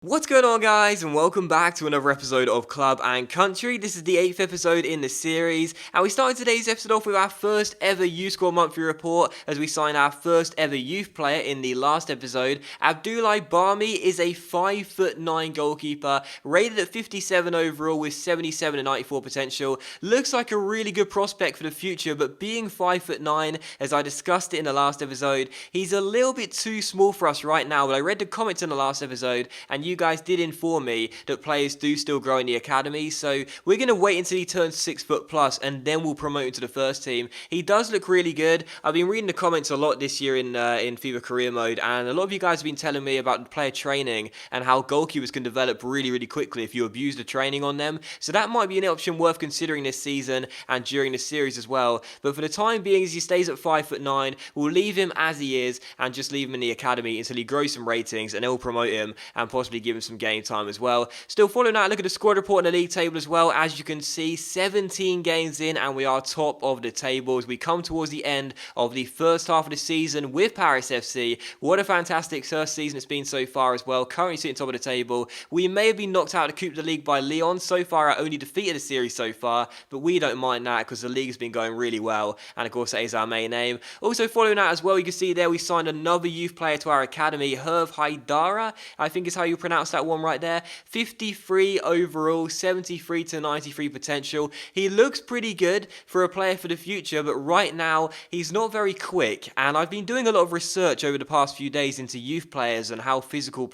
What's going on, guys, and welcome back to another episode of Club and Country. This is the 8th episode in the series, and we started today's episode off with our first ever Youth Squad monthly report as we signed our first ever youth player in the last episode. Abdoulaye Barmy is a 5'9" goalkeeper, rated at 57 overall with 77 and 94 potential. Looks like a really good prospect for the future, but being 5'9", as I discussed it in the last episode, he's a little bit too small for us right now. But I read the comments in the last episode, and you guys did inform me that players do still grow in the academy, so we're going to wait until he turns 6 foot plus and then we'll promote him to the first team. He does look really good. I've been reading the comments a lot this year in FIFA career mode, and a lot of you guys have been telling me about the player training and how goalkeepers can develop really quickly if you abuse the training on them, so that might be an option worth considering this season and during the series as well. But for the time being, as he stays at 5'9", we'll leave him as he is and just leave him in the academy until he grows some ratings, and then we'll promote him and possibly give him some game time as well. Still following that, look at the squad report in the league table as well. As you can see, 17 games in and we are top of the table as we come towards the end of the first half of the season with Paris FC. What a fantastic first season it's been so far as well. Currently sitting top of the table. We may have been knocked out of the Coupe de League by Lyon. So far, our only defeat of the series so far, but we don't mind that because the league has been going really well, and of course that is our main aim. Also following that as well, you can see there we signed another youth player to our academy, Herve Haidara, I think is how you pronounce that one right there. 53 overall, 73 to 93 potential. He looks pretty good for a player for the future, but right now he's not very quick, and I've been doing a lot of research over the past few days into youth players and how physical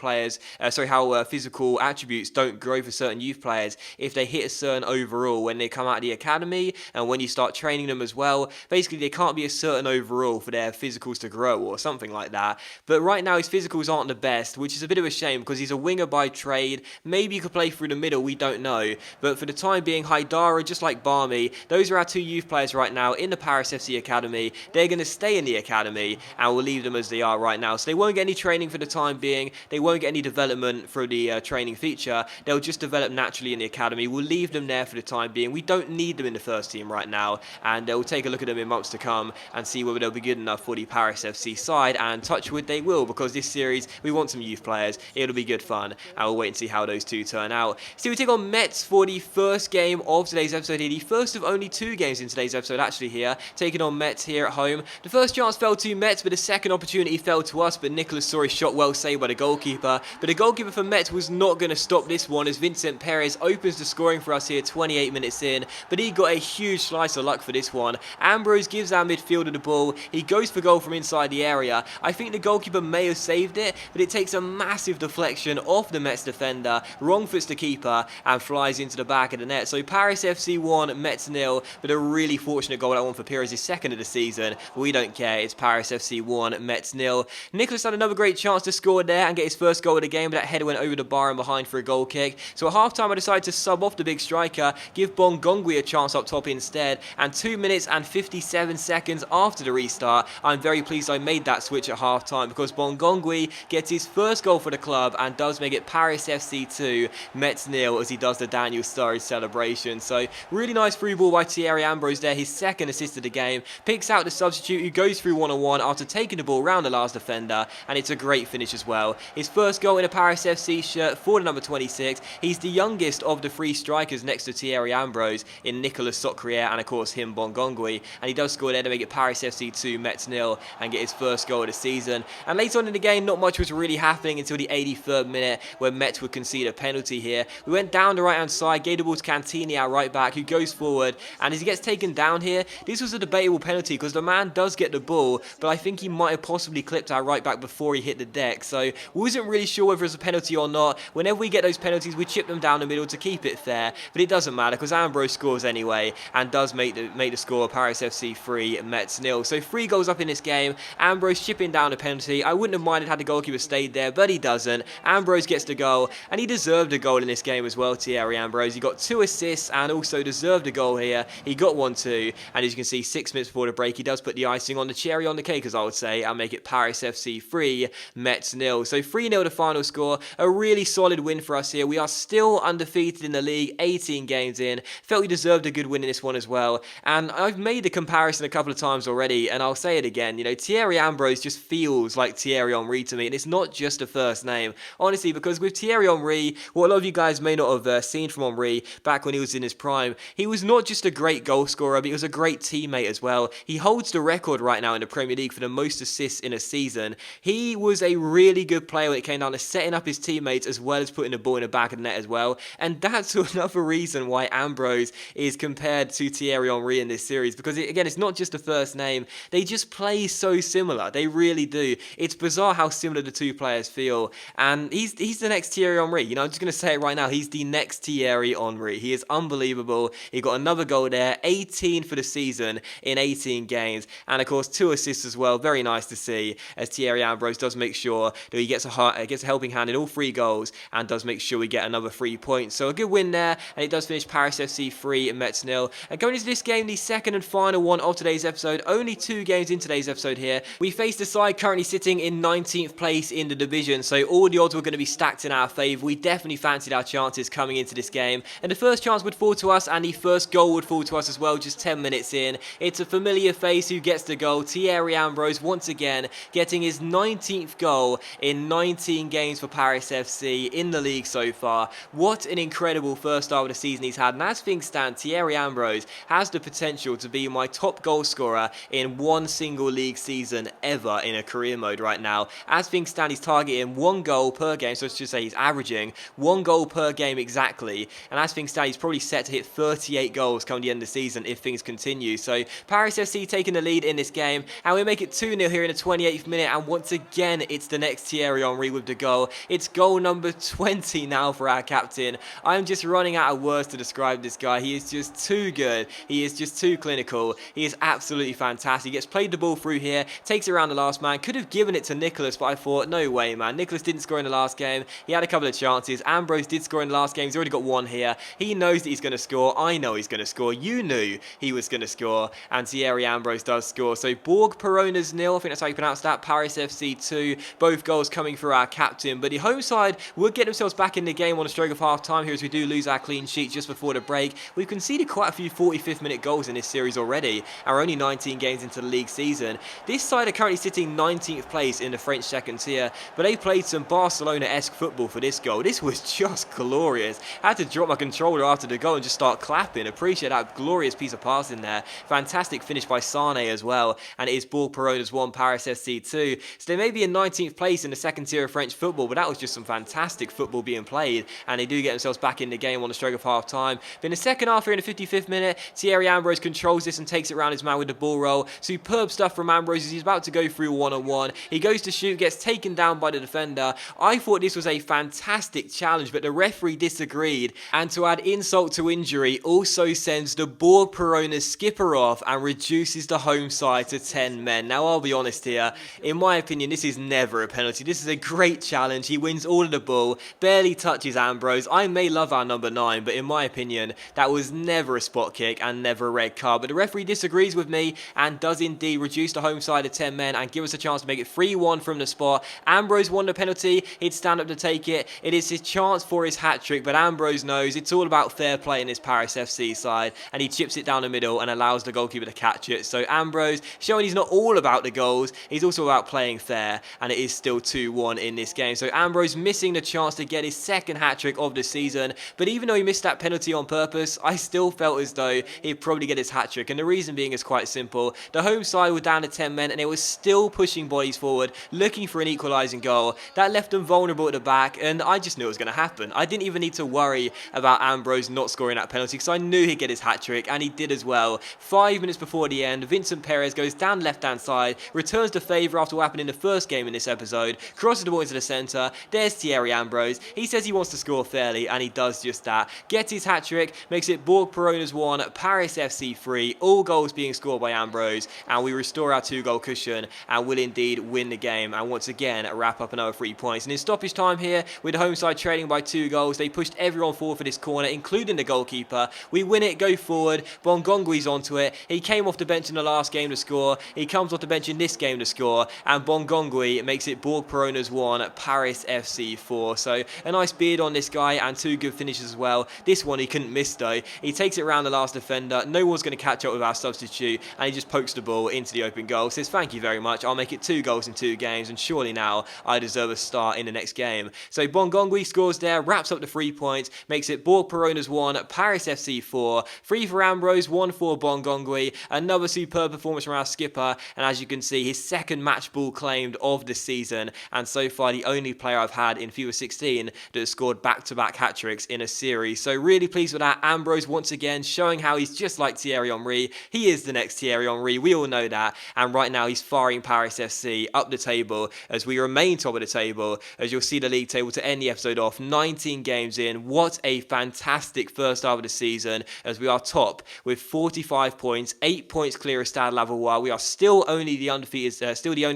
attributes don't grow for certain youth players if they hit a certain overall when they come out of the academy and when you start training them as well. Basically, they can't be a certain overall for their physicals to grow or something like that. But right now his physicals aren't the best, which is a bit of a shame because he's a winger by trade. Maybe you could play through the middle, we don't know. But for the time being, Haidara, just like Barmy, those are our two youth players right now in the Paris FC Academy. They're going to stay in the academy and we'll leave them as they are right now. So they won't get any training for the time being. They won't get any development for the training feature. They'll just develop naturally in the academy. We'll leave them there for the time being. We don't need them in the first team right now, and we'll take a look at them in months to come and see whether they'll be good enough for the Paris FC side, and touch wood they will, because this series we want some youth players. It'll be good fun, and we'll wait and see how those two turn out. So we take on Metz for the first game of today's episode here, the first of only 2 games in today's episode actually here, taking on Metz here at home. The first chance fell to Metz, but the second opportunity fell to us, but Nicolas saw his shot well saved by the goalkeeper. But the goalkeeper for Metz was not going to stop this one as Vincent Perez opens the scoring for us here 28 minutes in, but he got a huge slice of luck for this one. Ambrose gives our midfielder the ball, he goes for goal from inside the area. I think the goalkeeper may have saved it, but it takes a massive deflection off the Metz defender, wrong foots the keeper, and flies into the back of the net. So Paris FC 1, Metz 0, but a really fortunate goal that one for Perez, his second of the season. But we don't care, it's Paris FC 1, Metz 0. Nicolas had another great chance to score there and get his first goal of the game, but that header went over the bar and behind for a goal kick. So at half-time I decided to sub off the big striker, give Bongongui a chance up top instead, and 2 minutes and 57 seconds after the restart, I'm very pleased I made that switch at half-time, because Bongongui gets his first goal for the club and does make it Paris FC 2, Metz 0, as he does the Daniel Sturridge celebration. So really nice through ball by Thierry Ambrose there, his second assist of the game, picks out the substitute who goes through one-on-one after taking the ball round the last defender, and it's a great finish as well. His first goal in a Paris FC shirt for the number 26. He's the youngest of the 3 strikers next to Thierry Ambrose in Nicolas Soccrier and of course him, Bongongui, and he does score there to make it Paris FC 2, Metz 0, and get his first goal of the season. And later on in the game, not much was really happening until the 83rd minute, where Metz would concede a penalty here. We went down the right hand side, gave the ball to Cantini, our right back, who goes forward, and as he gets taken down here, this was a debatable penalty because the man does get the ball, but I think he might have possibly clipped our right back before he hit the deck, so we wasn't really sure whether it was a penalty or not. Whenever we get those penalties, we chip them down the middle to keep it fair, but it doesn't matter because Ambrose scores anyway and does make the score Paris FC 3, Metz 0. So 3 goals up in this game. Ambrose chipping down a penalty. I wouldn't have minded had the goalkeeper stayed there, but he doesn't. Ambrose gets the goal, and he deserved a goal in this game as well, Thierry Ambrose. He got 2 assists and also deserved a goal here. He got 1 too, and as you can see, 6 minutes before the break, he does put the icing on the cherry on the cake, as I would say, and make it Paris FC 3, Metz 0. So 3-0 the final score. A really solid win for us here. We are still undefeated in the league, 18 games in. Felt we deserved a good win in this one as well. And I've made the comparison a couple of times already, and I'll say it again. You know, Thierry Ambrose just feels like Thierry Henry to me, and it's not just a first name. Honestly, honestly, because with Thierry Henry, what a lot of you guys may not have seen from Henry back when he was in his prime, he was not just a great goal scorer, but he was a great teammate as well. He holds the record right now in the Premier League for the most assists in a season. He was a really good player when it came down to setting up his teammates as well as putting the ball in the back of the net as well. And that's another reason why Ambrose is compared to Thierry Henry in this series, because again, it's not just the first name. They just play so similar. They really do. It's bizarre how similar the two players feel. And he's the next Thierry Henry. You know, I'm just going to say it right now. He's the next Thierry Henry. He is unbelievable. He got another goal there, 18 for the season in 18 games. And of course, 2 assists as well. Very nice to see, as Thierry Ambrose does make sure that he gets a helping hand in all 3 goals and does make sure we get another 3 points. So a good win there, and it does finish Paris FC 3 and Metz 0. And going into this game, the second and final one of today's episode, only 2 games in today's episode here, we faced a side currently sitting in 19th place in the division, so all the odds were going to be stacked in our favour. We definitely fancied our chances coming into this game, and the first chance would fall to us, and the first goal would fall to us as well, just 10 minutes in. It's a familiar face who gets the goal, Thierry Ambrose once again, getting his 19th goal in 19 games for Paris FC in the league so far. What an incredible first start of the season he's had, and as things stand, Thierry Ambrose has the potential to be my top goal scorer in one single league season ever in a career mode right now. As things stand, he's targeting 1 goal per game, so I should say he's averaging 1 goal per game exactly, and as things stand, he's probably set to hit 38 goals come the end of the season if things continue. So Paris FC taking the lead in this game, and we make it 2-0 here in the 28th minute, and once again it's the next Thierry Henry with the goal. It's goal number 20 now for our captain. I'm just running out of words to describe this guy. He is just too good. He is just too clinical. He is absolutely fantastic. He gets played the ball through here, takes it around the last man, could have given it to Nicholas, but I thought, no way, man. Nicholas didn't score in the last game. He had a couple of chances. Ambrose did score in the last game. He's already got 1 here. He knows that he's going to score. I know he's going to score. You knew he was going to score, and Thierry Ambrose does score. So Borg Perona's 0, I think that's how you pronounce that. Paris FC 2, both goals coming through our captain, but the home side would get themselves back in the game on a stroke of half time here as we do lose our clean sheet just before the break. We've conceded quite a few 45th minute goals in this series already, and we're only 19 games into the league season. This side are currently sitting 19th place in the French second tier, but they played some Barcelona-esque football for this goal. This was just glorious. I had to drop my controller after the goal and just start clapping. Appreciate that glorious piece of passing there. Fantastic finish by Sane as well, and it is Borg Perona's 1, Paris FC 2. So they may be in 19th place in the second tier of French football, but that was just some fantastic football being played, and they do get themselves back in the game on the stroke of half time. But in the second half here in the 55th minute, Thierry Ambrose controls this and takes it around his man with the ball roll. Superb stuff from Ambrose as he's about to go through 1-on-1. He goes to shoot, gets taken down by the defender. I thought this was a fantastic challenge, but the referee disagreed, and to add insult to injury, also sends the Borg Perona skipper off and reduces the home side to 10 men. Now, I'll be honest here, in my opinion, this is never a penalty. This is a great challenge. He wins all of the ball, barely touches Ambrose. I may love our number 9, but in my opinion, that was never a spot kick and never a red card. But the referee disagrees with me and does indeed reduce the home side to 10 men and give us a chance to make it 3-1 from the spot. Ambrose won the penalty. He'd stand up to take it. It is his chance for his hat-trick, but Ambrose knows it's all about fair play in this Paris FC side, and he chips it down the middle and allows the goalkeeper to catch it. So Ambrose showing he's not all about the goals, he's also about playing fair, and it is still 2-1 in this game. So Ambrose missing the chance to get his second hat-trick of the season, but even though he missed that penalty on purpose, I still felt as though he'd probably get his hat-trick, and the reason being is quite simple. The home side were down to 10 men, and they were still pushing bodies forward, looking for an equalising goal. That left them vulnerable at the back, and I just knew it was going to happen. I didn't even need to worry about Ambrose not scoring that penalty, because I knew he'd get his hat-trick, and he did as well. 5 minutes before the end, Vincent Perez goes down left-hand side, returns the favour after what happened in the first game in this episode, crosses the ball into the centre. There's Thierry Ambrose. He says he wants to score fairly, and he does just that. Gets his hat-trick, makes it Borg Perona's 1, Paris FC 3, all goals being scored by Ambrose, and we restore our 2-goal cushion and will indeed win the game, and once again wrap up another 3 points. And in stoppage time here, with the home side trailing by 2 goals, they pushed everyone forward for this corner, including the goalkeeper. We win it, go forward. Bongongui's onto it. He came off the bench in the last game to score. He comes off the bench in this game to score, and Bongongui makes it Borg Perona's 1, Paris FC 4. So a nice beard on this guy and 2 good finishes as well. This one he couldn't miss though. He takes it around the last defender. No one's going to catch up with our substitute, and he just pokes the ball into the open goal. Says thank you very much. I'll make it 2 goals in 2 games, and surely now I deserve a start in the next next game. So Bongongui scores there, wraps up the 3 points, makes it Borg Peronas 1, Paris FC 4, 3 for Ambrose, 1 for Bongongui, another superb performance from our skipper, and as you can see, his second match ball claimed of the season, and so far the only player I've had in FIFA 16 that has scored back-to-back hat-tricks in a series. So really pleased with that. Ambrose once again showing how he's just like Thierry Henry. He is the next Thierry Henry, we all know that, and right now he's firing Paris FC up the table as we remain top of the table, as you'll see the league table to end the episode off, 19 games in. What a fantastic first half of the season, as we are top with 45 points, 8 points clear of Stade Lavallois. We are still the only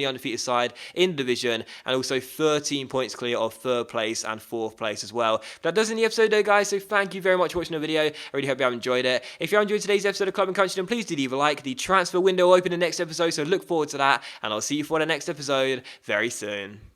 undefeated side in the division, and also 13 points clear of third place and fourth place as well. That does end the episode though, guys, so thank you very much for watching the video. I really hope you have enjoyed it. If you enjoyed today's episode of Club and Country, then please do leave a like. The transfer window will open the next episode, so look forward to that, and I'll see you for the next episode very soon.